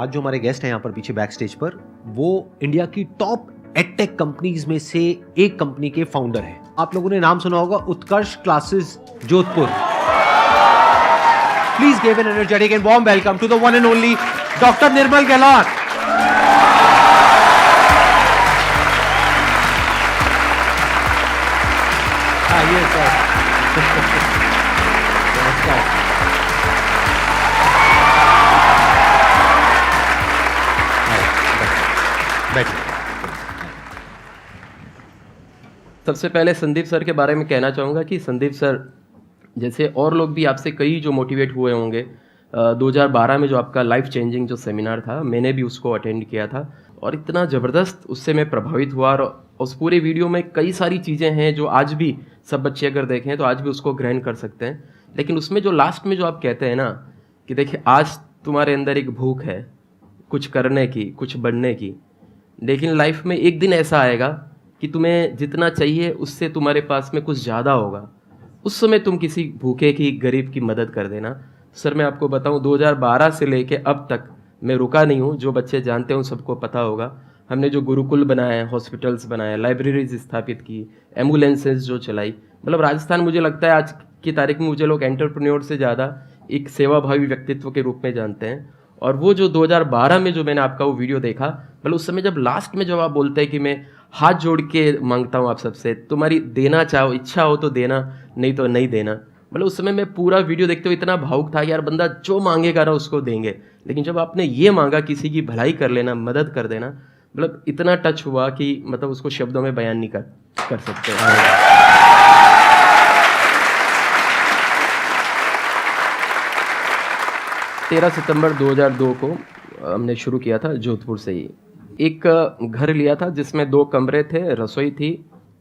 आज जो हमारे गेस्ट हैं यहाँ पर पीछे बैक स्टेज पर, वो इंडिया की टॉप एडटेक कंपनीज में से एक कंपनी के फाउंडर हैं। आप लोगों ने नाम सुना होगा, Utkarsh classes Jodhpur. Please give an energetic and warm welcome to the one and only doctor Nirmal Gehlot. आइए सर। नमस्कार। बैठिए। सबसे पहले संदीप सर के बारे में कहना चाहूँगा कि संदीप सर जैसे और लोग भी आपसे कई जो मोटिवेट हुए होंगे, 2012 में जो आपका लाइफ चेंजिंग जो सेमिनार था, मैंने भी उसको अटेंड किया था और इतना ज़बरदस्त उससे मैं प्रभावित हुआ। और उस पूरे वीडियो में कई सारी चीज़ें हैं जो आज भी सब बच्चे अगर देखें तो आज भी उसको ग्रहण कर सकते हैं। लेकिन उसमें जो लास्ट में जो आप कहते हैं ना कि देखिए आज तुम्हारे अंदर एक भूख है कुछ करने की, कुछ बढ़ने की, लेकिन लाइफ में एक दिन ऐसा आएगा कि तुम्हें जितना चाहिए उससे तुम्हारे पास में कुछ ज़्यादा होगा, उस समय तुम किसी भूखे की, गरीब की मदद कर देना। सर मैं आपको बताऊं 2012 से लेके अब तक मैं रुका नहीं हूं। जो बच्चे जानते हैं सबको पता होगा, हमने जो गुरुकुल बनाए, हॉस्पिटल्स बनाए, लाइब्रेरीज स्थापित की, एम्बुलेंसेज जो चलाई, मतलब राजस्थान मुझे लगता है आज की तारीख में मुझे लोग एंटरप्रेन्योर से ज़्यादा एक सेवाभावी व्यक्तित्व के रूप में जानते हैं। और वो जो 2012 में जो मैंने आपका वो वीडियो देखा, मतलब उस समय जब लास्ट में जब आप बोलते हैं कि मैं हाथ जोड़ के मांगता हूँ आप सबसे, तुम्हारी देना चाहो, इच्छा हो तो देना, नहीं तो नहीं देना, मतलब उस समय मैं पूरा वीडियो देखते हुए इतना भावुक था कि यार बंदा जो मांगेगा ना उसको देंगे। लेकिन जब आपने ये मांगा किसी की भलाई कर लेना, मदद कर देना, मतलब इतना टच हुआ कि मतलब उसको शब्दों में बयान नहीं कर सकते। 13 सितंबर 2002 को हमने शुरू किया था जोधपुर से ही। एक घर लिया था जिसमें 2 कमरे थे, रसोई थी,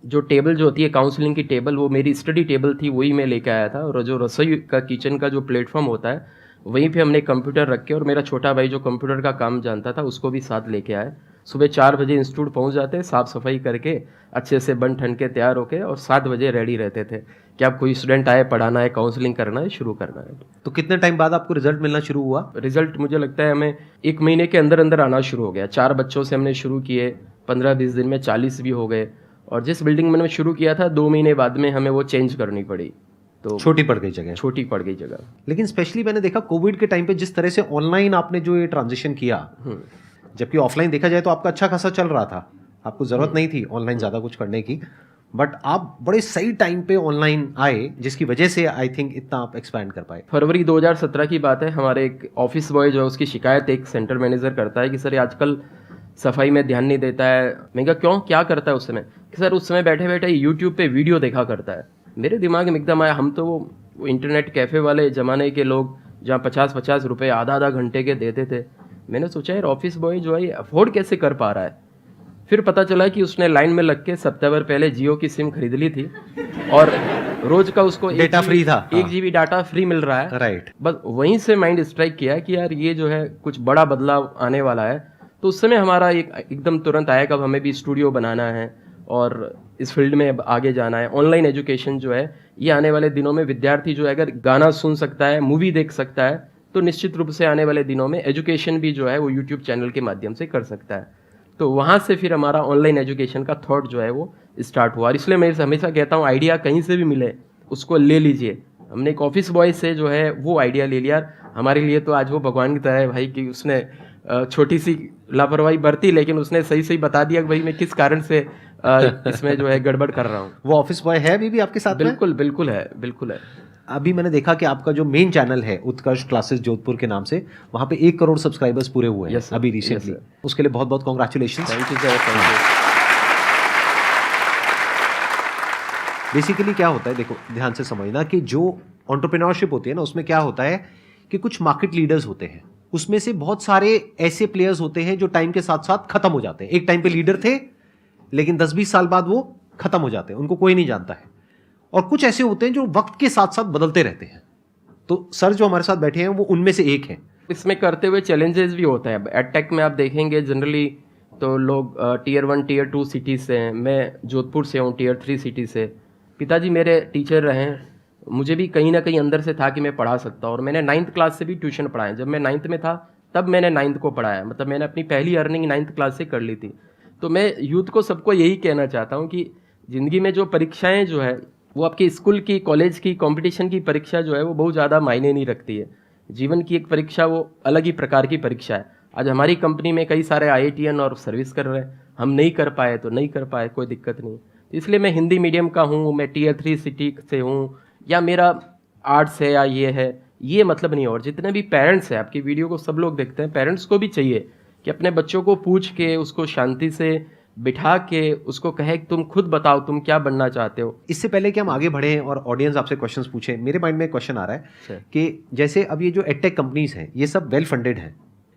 जो टेबल जो होती है काउंसलिंग की टेबल, वो मेरी स्टडी टेबल थी, वही मैं लेके आया था। और जो रसोई का किचन का जो प्लेटफॉर्म होता है वहीं पे हमने कंप्यूटर रख के, और मेरा छोटा भाई जो कंप्यूटर का काम जानता था उसको भी साथ लेके आए। सुबह 4 बजे इंस्टीट्यूट पहुंच जाते, साफ़ सफाई करके अच्छे से बन ठन के तैयार होके, और 7 बजे रेडी रहते थे कि आप कोई स्टूडेंट आए, पढ़ाना है, काउंसलिंग करना है, शुरू करना है। तो कितने टाइम बाद आपको रिजल्ट मिलना शुरू हुआ? रिजल्ट मुझे लगता है हमें 1 महीने के अंदर अंदर आना शुरू हो गया। 4 बच्चों से हमने शुरू किए, 15-20 दिन में 40 भी हो गए। और जिस बिल्डिंग में मैंने शुरू किया था 2 महीने बाद में हमें वो चेंज करनी पड़ी, तो छोटी पड़ गई जगह। छोटी पड़ गई जगह। लेकिन स्पेशली मैंने देखा कोविड के टाइम पे जिस तरह से ऑनलाइन आपने जो ये ट्रांजिशन किया, जबकि ऑफलाइन देखा जाए तो आपका अच्छा खासा चल रहा था, आपको जरूरत नहीं थी ऑनलाइन ज़्यादा कुछ करने की, बट आप बड़े सही टाइम पे ऑनलाइन आए, जिसकी वजह से आई थिंक इतना आप एक्सपैंड कर पाए। फरवरी 2017 की बात है। हमारे एक ऑफिस बॉय जो है उसकी शिकायत एक सेंटर मैनेजर करता है कि सर ये आजकल सफाई में ध्यान नहीं देता है। मैं कहा क्यों, क्या करता है उस समय? कि सर उस समय बैठे बैठे यूट्यूब पे वीडियो देखा करता है। मेरे दिमाग में एकदम आया, हम तो वो इंटरनेट कैफ़े वाले ज़माने के लोग जहाँ 50-50 रुपये आधा घंटे के देते थे। मैंने सोचा यार ऑफिस बॉय जो है ये अफोर्ड कैसे कर पा रहा है। फिर पता चला कि उसने लाइन में लग के सप्ताह पहले जियो की सिम खरीद ली थी और रोज का उसको डेटा फ्री था, 1 GB डाटा फ्री मिल रहा है। राइट। बस वहीं से माइंड स्ट्राइक किया कि यार ये जो है कुछ बड़ा बदलाव आने वाला है। तो उस समय हमारा एकदम तुरंत आया कि अब हमें भी स्टूडियो बनाना है और इस फील्ड में अब आगे जाना है। ऑनलाइन एजुकेशन जो है ये आने वाले दिनों में विद्यार्थी जो है अगर गाना सुन सकता है, मूवी देख सकता है, तो निश्चित रूप से आने वाले दिनों में एजुकेशन भी जो है वो यूट्यूब चैनल के माध्यम से कर सकता है। तो वहाँ से फिर हमारा ऑनलाइन एजुकेशन का थॉट जो है वो स्टार्ट हुआ। और इसलिए मैं हमेशा कहता हूँ आइडिया कहीं से भी मिले उसको ले लीजिए। हमने एक ऑफिस बॉय से जो है वो आइडिया ले लिया। हमारे लिए तो आज वो भगवान की तरह है भाई कि उसने छोटी सी लापरवाही बरती, लेकिन उसने सही सही बता दिया कि भाई मैं किस कारण से इसमें जो है गड़बड़ कर रहा हूँ। वो ऑफिस बॉय है अभी भी आपके साथ? बिल्कुल बिल्कुल है, बिल्कुल है। अभी मैंने देखा कि आपका जो मेन चैनल है उत्कर्ष क्लासेस जोधपुर के नाम से, वहाँ पे 1 करोड़ सब्सक्राइबर्स पूरे हुए हैं अभी रिसेंटली। उसके लिए बहुत बहुत congratulation. Thank you sir, thank you. Basically क्या होता है, देखो ध्यान से समझना कि जो एंटरप्रेन्योरशिप होती है ना, उसमें क्या होता है कि कुछ मार्केट लीडर्स होते हैं, उसमें से बहुत सारे ऐसे प्लेयर्स होते हैं जो टाइम के साथ साथ खत्म हो जाते हैं। एक टाइम पे लीडर थे लेकिन 10-20 साल बाद वो खत्म हो जाते हैं, उनको कोई नहीं जानता है। और कुछ ऐसे होते हैं जो वक्त के साथ साथ बदलते रहते हैं। तो सर जो हमारे साथ बैठे हैं वो उनमें से एक हैं। इसमें करते हुए चैलेंजेस भी होते हैं। एडटेक में आप देखेंगे जनरली तो लोग टियर 1 टियर 2 सिटीज़ से हैं। मैं जोधपुर से हूँ, टियर 3 सिटी से। पिताजी मेरे टीचर रहे हैं, मुझे भी कहीं ना कहीं अंदर से था कि मैं पढ़ा सकता हूँ। और मैंने 9th क्लास से भी ट्यूशन पढ़ाया। जब मैं 9th में था तब मैंने 9th को पढ़ाया, मतलब मैंने अपनी पहली अर्निंग 9th क्लास से कर ली थी। तो मैं यूथ को सबको यही कहना चाहता हूँ कि ज़िंदगी में जो परीक्षाएं जो है वो आपकी स्कूल की, कॉलेज की, कंपटीशन की परीक्षा जो है वो बहुत ज़्यादा मायने नहीं रखती है। जीवन की एक परीक्षा वो अलग ही प्रकार की परीक्षा है। आज हमारी कंपनी में कई सारे IITian और सर्विस कर रहे हैं, हम नहीं कर पाए तो नहीं कर पाए, कोई दिक्कत नहीं। इसलिए मैं हिंदी मीडियम का हूँ, मैं Tier 3 सिटी से हूँ, या मेरा आर्ट्स है या ये है, ये मतलब नहीं। और जितने भी पेरेंट्स हैं, आपकी वीडियो को सब लोग देखते हैं, पेरेंट्स को भी चाहिए कि अपने बच्चों को पूछ के, उसको शांति से बिठा के उसको कहे कि तुम खुद बताओ तुम क्या बनना चाहते हो। इससे पहले कि हम आगे बढ़ें और ऑडियंस आपसे क्वेश्चंस पूछे, मेरे माइंड में एक क्वेश्चन आ रहा है कि जैसे अब ये जो एडटेक कंपनीज हैं ये सब वेल फंडेड हैं,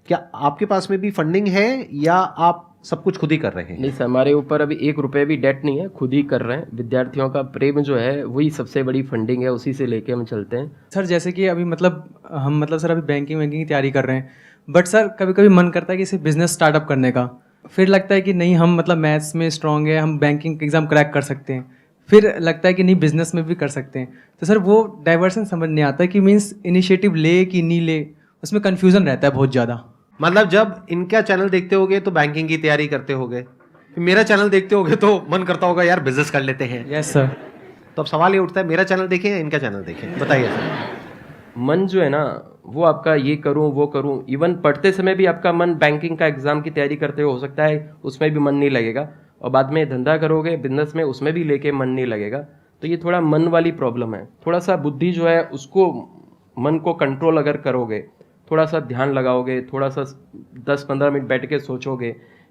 क्या आपके पास में भी फंडिंग है या आप सब कुछ खुद ही कर रहे हैं? नहीं सर, हमारे ऊपर अभी 1 रुपये भी डेट नहीं है, खुद ही कर रहे हैं। विद्यार्थियों का प्रेम जो है वही सबसे बड़ी फंडिंग है, उसी से लेके हम चलते हैं। सर जैसे कि अभी हम सर अभी बैंकिंग की तैयारी कर रहे हैं, बट सर कभी कभी मन करता है कि इसे बिजनेस स्टार्टअप करने का। फिर लगता है कि नहीं, हम मैथ्स में स्ट्रांग है, हम बैंकिंग एग्जाम क्रैक कर सकते हैं। फिर लगता है कि नहीं, बिजनेस में भी कर सकते हैं। तो सर वो डाइवर्सन समझ नहीं आता कि मीन्स इनिशिएटिव ले कि नहीं ले, उसमें कन्फ्यूजन रहता है बहुत ज़्यादा। मतलब जब इनका चैनल देखते होगे तो बैंकिंग की तैयारी करते होगे, मेरा चैनल देखते होगे तो मन करता होगा यार बिजनेस कर लेते हैं। Yes sir. तो अब सवाल ये उठता है, मेरा चैनल देखें या इनका चैनल देखें, बताइए सर। मन जो है ना वो आपका ये करूं वो करूं, इवन पढ़ते समय भी आपका मन बैंकिंग का एग्जाम की तैयारी करते हुए हो सकता है उसमें भी मन नहीं लगेगा, और बाद में धंधा करोगे बिजनेस में, उसमें भी लेके मन नहीं लगेगा। तो ये थोड़ा मन वाली प्रॉब्लम है। थोड़ा सा बुद्धि जो है उसको, मन को कंट्रोल अगर करोगे, थोड़ा सा ध्यान लगाओगे, थोड़ा सा 10-15 मिनट बैठ के सोचोगे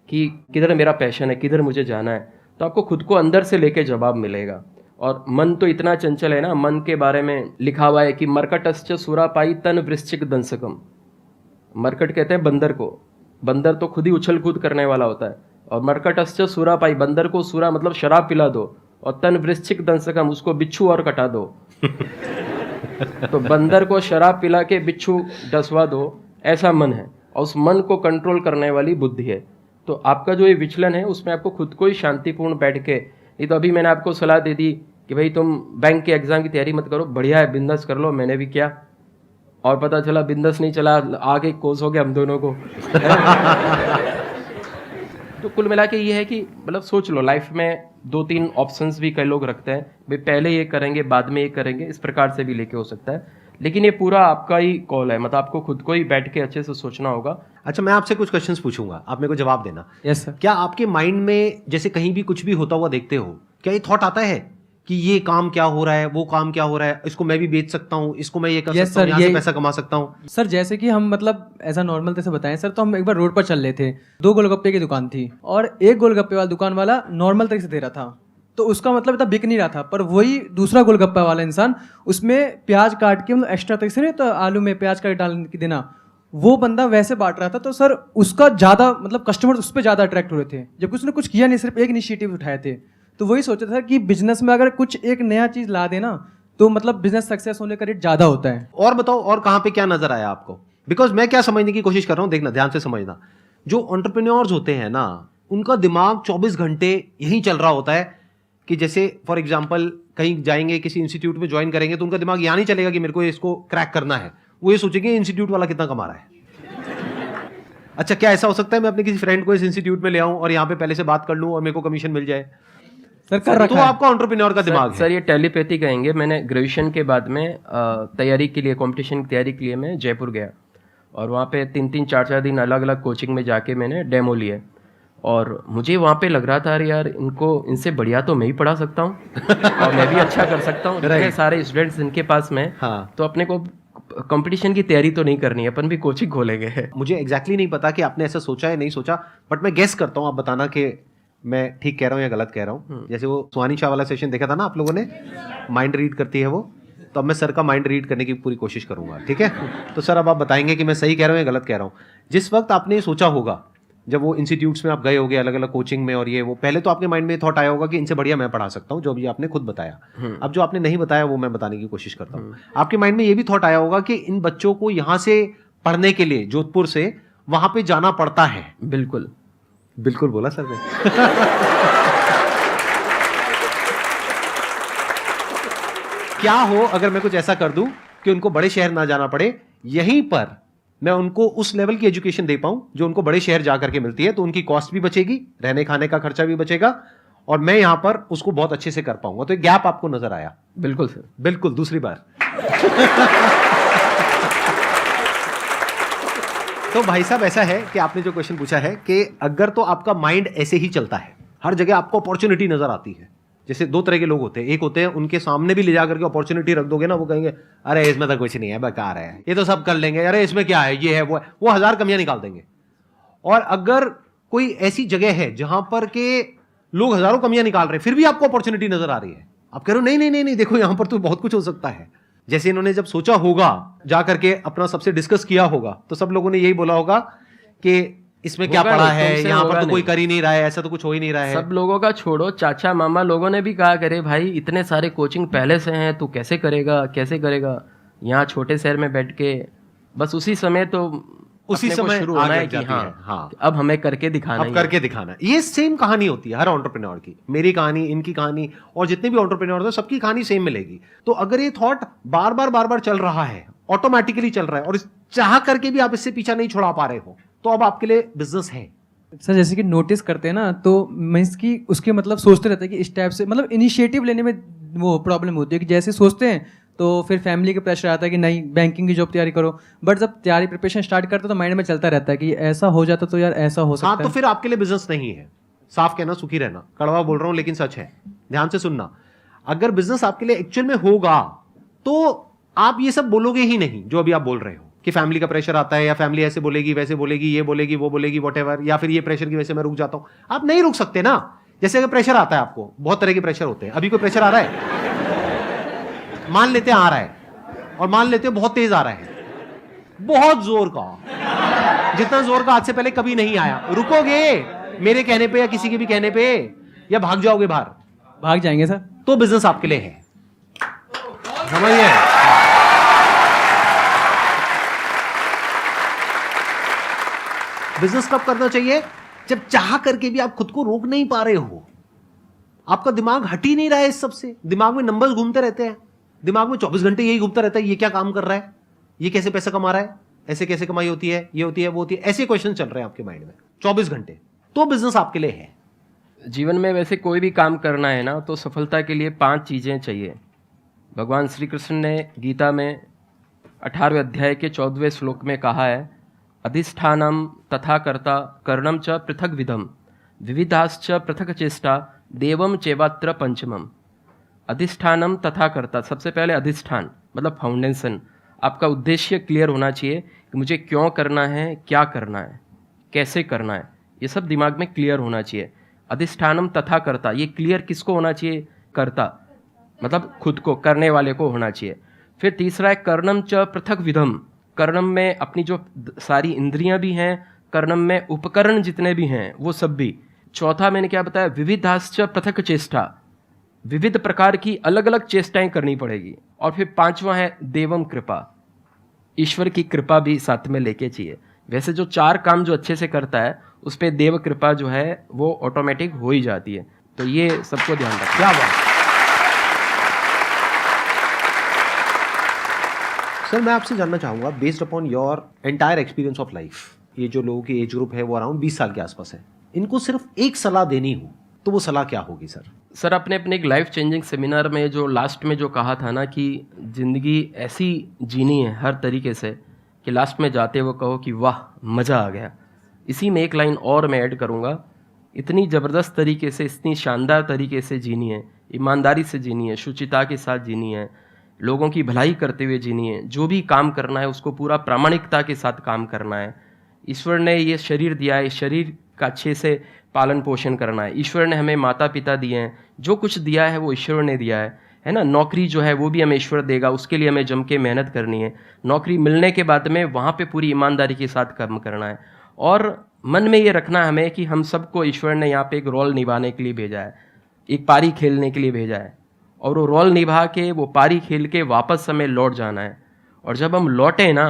कि किधर मेरा पैशन है, किधर मुझे जाना है, तो आपको खुद को अंदर से लेके जवाब मिलेगा। और मन तो इतना चंचल है ना, मन के बारे में लिखा हुआ है कि मरकटश्च सुरापाई तन वृश्चिक दंसकम। मरकट कहते हैं बंदर को, बंदर तो खुद ही उछल कूद करने वाला होता है। और मरकटश्च सुरापाई, बंदर को सुरा मतलब शराब पिला दो, और तन वृश्चिक दंसकम, उसको बिच्छू और कटा दो। तो बंदर को शराब पिला के बिच्छू डसवा दो, ऐसा मन है। और उस मन को कंट्रोल करने वाली बुद्धि है। तो आपका जो ये विचलन है उसमें आपको खुद को ही शांतिपूर्ण बैठ के, नहीं तो अभी मैंने आपको सलाह दे दी कि भाई तुम बैंक के एग्जाम की तैयारी मत करो, बढ़िया है बिजनेस कर लो, मैंने भी किया, और पता चला बिजनेस नहीं चला, आगे कोस हो गया हम दोनों को। तो कुल मिला के ये है कि मतलब सोच लो, लाइफ में 2-3 ऑप्शंस भी कई लोग रखते हैं, भाई पहले ये करेंगे बाद में ये करेंगे, इस प्रकार से भी लेके हो सकता है। लेकिन ये पूरा आपका ही कॉल है, मतलब आपको खुद को ही बैठ के अच्छे से सोचना होगा। अच्छा, मैं आपसे कुछ क्वेश्चंस पूछूंगा, आप मेरे को जवाब देना। Yes sir. क्या आपके माइंड में जैसे कहीं भी कुछ भी होता हुआ देखते हो, क्या ये थॉट आता है कि ये काम क्या हो रहा है, वो काम क्या हो रहा है, इसको मैं भी बेच सकता हूँ, इसको मैं ये कर Yes, सकता हूँ, sir, यहाँ से ये- पैसा कमा सकता हूँ? सर जैसे कि हम ऐसा नॉर्मल तरह से बताएं सर, तो हम एक बार रोड पर चल रहे थे, 2 गोलगप्पे की दुकान थी, और एक गोलगप्पे वाला दुकान वाला नॉर्मल तरीके से दे रहा था, तो उसका इतना बिक नहीं रहा था। पर वही दूसरा गोलगप्पा वाला इंसान उसमें प्याज काट के, एक्स्ट्रा तरीके से नहीं, तो आलू में प्याज काट डाल के देना, वो बंदा वैसे बांट रहा था। तो सर उसका ज़्यादा कस्टमर उस पर ज़्यादा अट्रैक्ट हो रहे थे, जबकि उसने कुछ किया नहीं, सिर्फ एक इनिशिएटिव उठाए थे। तो वही सोचा था कि बिजनेस में अगर कुछ एक नया चीज़ ला देना तो बिजनेस सक्सेस होने का रेट ज़्यादा होता है। और बताओ, और कहाँ पे क्या नजर आया आपको? बिकॉज मैं क्या समझने की कोशिश कर रहा हूँ, देखना ध्यान से समझना, जो एंटरप्रेन्योर्स होते हैं ना, उनका दिमाग 24 घंटे यही चल रहा होता है कि जैसे फॉर एग्जाम्पल कहीं जाएंगे, किसी इंस्टीट्यूट में ज्वाइन करेंगे, तो उनका दिमाग यहाँ नहीं चलेगा कि मेरे को इसको क्रैक करना है, वो ये सोचेंगे इंस्टीट्यूट वाला कितना कमा रहा है। अच्छा, क्या ऐसा हो सकता है मैं अपने किसी फ्रेंड को इस इंस्टीट्यूट में ले आऊं और यहाँ पे पहले से बात कर लूं और मेरे को कमीशन मिल जाए? सर कर रखा तो है। आपका एंटरप्रेन्योर का दिमाग है। सर ये टेलीपैथी कहेंगे। मैंने ग्रेजुएशन के बाद में तैयारी के लिए, कंपटीशन की तैयारी के लिए मैं जयपुर गया, और वहाँ पे 3-3, 4-4 दिन अलग अलग कोचिंग में जाके मैंने डेमो लिए, और मुझे वहाँ पे लग रहा था अरे यार इनसे बढ़िया तो मैं ही पढ़ा सकता हूँ और मैं भी अच्छा कर सकता हूँ। इतने सारे स्टूडेंट्स इनके पास में, हाँ। तो अपने को कंपटीशन की तैयारी तो नहीं करनी है, अपन भी कोचिंग खोलेंगे। मुझे एग्जैक्टली नहीं पता कि आपने ऐसा सोचा है नहीं सोचा, बट मैं गेस करता हूँ, आप बताना कि मैं ठीक कह रहा हूँ या गलत कह रहा हूँ। जैसे वो सुहानी शाह वाला सेशन देखा था ना आप लोगों ने, माइंड रीड करती है वो, तो अब मैं सर का माइंड रीड करने की पूरी कोशिश करूंगा, ठीक है? तो सर अब आप बताएंगे कि मैं सही कह रहा हूँ या गलत कह रहा हूँ। जिस वक्त आपने सोचा होगा, जब वो इंस्टीट्यूट्स में आप गए होगे अलग अलग कोचिंग में, और ये वो, पहले तो आपके माइंड में थॉट आया होगा कि इनसे बढ़िया मैं पढ़ा सकता हूँ, जो भी आपने खुद बताया। अब जो आपने नहीं बताया वो मैं बताने की कोशिश करता हूँ। आपके माइंड में ये भी थॉट आया होगा कि इन बच्चों को यहाँ से पढ़ने के लिए जोधपुर से वहां पे जाना पड़ता है। बिल्कुल बिल्कुल बोला सर ने। क्या हो अगर मैं कुछ ऐसा कर दूं कि उनको बड़े शहर ना जाना पड़े, यहीं पर मैं उनको उस लेवल की एजुकेशन दे पाऊं जो उनको बड़े शहर जा करके मिलती है, तो उनकी कॉस्ट भी बचेगी, रहने खाने का खर्चा भी बचेगा, और मैं यहां पर उसको बहुत अच्छे से कर पाऊंगा। तो एक गैप आपको नजर आया? बिल्कुल सर, बिल्कुल। दूसरी बार तो भाई साहब ऐसा है कि आपने जो क्वेश्चन पूछा है कि अगर तो आपका माइंड ऐसे ही चलता है, हर जगह आपको अपॉर्चुनिटी नजर आती है। जैसे दो तरह के लोग होते हैं, एक होते हैं उनके सामने भी ले जाकर के अपॉर्चुनिटी रख दोगे ना, वो कहेंगे अरे इसमें तो कुछ नहीं है, बेकार है, ये तो सब कर लेंगे, अरे इसमें क्या है, ये है वो है, वो 1000 कमियां निकाल देंगे। और अगर कोई ऐसी जगह है जहां पर के लोग हजारों कमियां निकाल रहे हैं, फिर भी आपको अपॉर्चुनिटी नजर आ रही है, आप कह रहे हो नहीं नहीं नहीं नहीं, देखो यहां पर तो बहुत कुछ हो सकता है। जैसे इन्होंने जब सोचा होगा, जाकर के अपना सबसे डिस्कस किया होगा, तो सब लोगों ने यही बोला होगा कि इसमें क्या होगा पड़ा नहीं, है, तुमसे यहाँ पर होगा तो कोई नहीं। कर ही नहीं रहा है, ऐसा तो कुछ हो ही नहीं रहा है। सब लोगों का छोड़ो, चाचा मामा लोगों ने भी कहा करे भाई इतने सारे कोचिंग पहले से हैं, तू कैसे करेगा कैसे करेगा। यहाँ छोटे शहर में बैठ के बस उसी समय तो उसी अपने को समय शुरू होना आग है लग कि जाती हाँ, है। हाँ। अब हमें करके दिखाना अब ही करके दिखाना। ये सेम कहानी होती है हर एंटरप्रेन्योर की, मेरी कहानी, इनकी कहानी, और जितने भी एंटरप्रेन्योर हैं सबकी कहानी सेम मिलेगी। तो अगर ये थॉट बार बार चल रहा है, ऑटोमेटिकली चल रहा है, और चाह करके भी आप इससे पीछा नहीं छुड़ा पा रहे हो, तो अब आपके लिए बिजनेस है। सर जैसे कि नोटिस करते हैं ना, तो मीन्स कि उसके मतलब सोचते रहते हैं कि इस टाइप से, मतलब इनिशिएटिव लेने में वो प्रॉब्लम होती है कि जैसे सोचते हैं तो फिर फैमिली का प्रेशर आता है कि नहीं बैंकिंग की जॉब तैयारी करो, बट जब तैयारी प्रिपरेशन स्टार्ट करते हो तो माइंड में चलता रहता है कि ऐसा हो जाता तो यार ऐसा हो सकता हाँ, है। तो फिर आपके लिए बिजनेस नहीं है। साफ कहना, सुखी रहना, कड़वा बोल रहा हूं लेकिन सच है, ध्यान से सुनना। अगर बिजनेस आपके लिए एक्चुअल में होगा तो आप ये सब बोलोगे ही नहीं जो अभी आप बोल रहे हो कि फैमिली का प्रेशर आता है, या फैमिली ऐसे बोलेगी वैसे बोलेगी, ये बोलेगी वो बोलेगी, वॉटएवर, या फिर ये प्रेशर की वजह से मैं रुक जाता हूं। आप नहीं रुक सकते ना। जैसे अगर प्रेशर आता है आपको, बहुत तरह के प्रेशर होते हैं, अभी कोई प्रेशर आ रहा है, मान लेते हैं आ रहा है, और मान लेते हैं बहुत तेज आ रहा है, बहुत जोर का, जितना जोर का आज से पहले कभी नहीं आया, रुकोगे मेरे कहने पे या किसी के भी कहने पे, या भाग जाओगे बाहर? भाग जाएंगे सर। तो बिजनेस आपके लिए है, समझिए। बिजनेस कब करना चाहिए? जब चाह करके भी आप खुद को रोक नहीं पा रहे हो, आपका दिमाग हट ही नहीं रहा है इस सब से, दिमाग में नंबर्स घूमते रहते हैं, दिमाग में 24 घंटे यही घूमता रहता है, ये क्या काम कर रहा है, ये कैसे पैसा कमा रहा है, ऐसे कैसे कमाई होती है, ये होती है वो होती है, ऐसे क्वेश्चन चल रहे हैं आपके माइंड में 24 घंटे। तो बिजनेस आपके लिए है। जीवन में वैसे कोई भी काम करना है ना, तो सफलता के लिए 5 चीज़ें चाहिए। भगवान श्री कृष्ण ने गीता में 18वें अध्याय के 14वें श्लोक में कहा है, अधिष्ठानम तथा कर्ता कर्णम च पृथक विधम विविधाश्च पृथक चेष्टा देवम चेवात्र पंचमम। अधिष्ठानम तथा कर्ता, सबसे पहले अधिष्ठान मतलब फाउंडेशन। आपका उद्देश्य क्लियर होना चाहिए कि मुझे क्यों करना है, क्या करना है, कैसे करना है, ये सब दिमाग में क्लियर होना चाहिए। अधिष्ठानम तथा कर्ता, ये क्लियर किसको होना चाहिए? कर्ता मतलब खुद को, करने वाले को होना चाहिए। फिर तीसरा है कर्णम च पृथक विधम, कर्णम में अपनी जो सारी इंद्रियां भी हैं, कर्णम में उपकरण जितने भी हैं वो सब भी। चौथा मैंने क्या बताया? विविधाश्च पृथक चेष्टा, विविध प्रकार की अलग अलग चेष्टाएं करनी पड़ेगी। और फिर 5वां है देवम कृपा, ईश्वर की कृपा भी साथ में लेके चाहिए। वैसे जो 4 काम जो अच्छे से करता है उस पर देव कृपा जो है वो ऑटोमेटिक हो ही जाती है। तो ये सबको ध्यान रखना। क्या बात। सर मैं आपसे जानना चाहूंगा, based upon your entire experience of life, ये जो लोगों की एज ग्रुप है वो अराउंड 20 साल के आसपास है, इनको सिर्फ एक सलाह देनी हो तो वो सलाह क्या होगी सर? सर अपने अपने एक लाइफ चेंजिंग सेमिनार में जो लास्ट में जो कहा था ना कि ज़िंदगी ऐसी जीनी है हर तरीके से कि लास्ट में जाते हुए कहो कि वाह मज़ा आ गया। इसी में एक लाइन और मैं ऐड करूँगा, इतनी ज़बरदस्त तरीके से, इतनी शानदार तरीके से जीनी है, ईमानदारी से जीनी है, शुचिता के साथ जीनी है, लोगों की भलाई करते हुए जीनी है, जो भी काम करना है उसको पूरा प्रामाणिकता के साथ काम करना है। ईश्वर ने ये शरीर दिया है, इस शरीर का अच्छे से पालन पोषण करना है। ईश्वर ने हमें माता पिता दिए हैं, जो कुछ दिया है वो ईश्वर ने दिया है ना। नौकरी जो है वो भी हमें ईश्वर देगा, उसके लिए हमें जम के मेहनत करनी है। नौकरी मिलने के बाद में वहाँ पे पूरी ईमानदारी के साथ काम करना है। और मन में ये रखना हमें कि हम सबको ईश्वर ने यहाँ पे एक रोल निभाने के लिए भेजा है, एक पारी खेलने के लिए भेजा है, और वो रोल निभा के वो पारी खेल के वापस हमें लौट जाना है। और जब हम लौटें ना,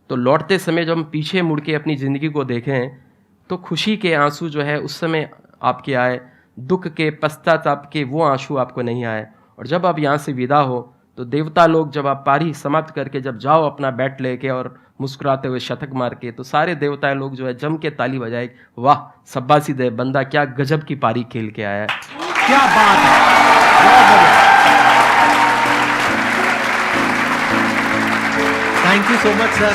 तो लौटते समय जब हम पीछे मुड़ के अपनी ज़िंदगी को देखें तो खुशी के आंसू जो है उस समय आपके आए, दुख के पश्चाताप के वो आंसू आपको नहीं आए। और जब आप यहाँ से विदा हो तो देवता लोग जब आप पारी समाप्त करके जब जाओ अपना बैट लेके और मुस्कुराते हुए शतक मार के, तो सारे देवता लोग जो है जम के ताली बजाए, वाह शाबाशी दे बंदा, क्या गजब की पारी खेल के आया है। क्या बात है, बहुत बढ़िया। Thank you so much sir.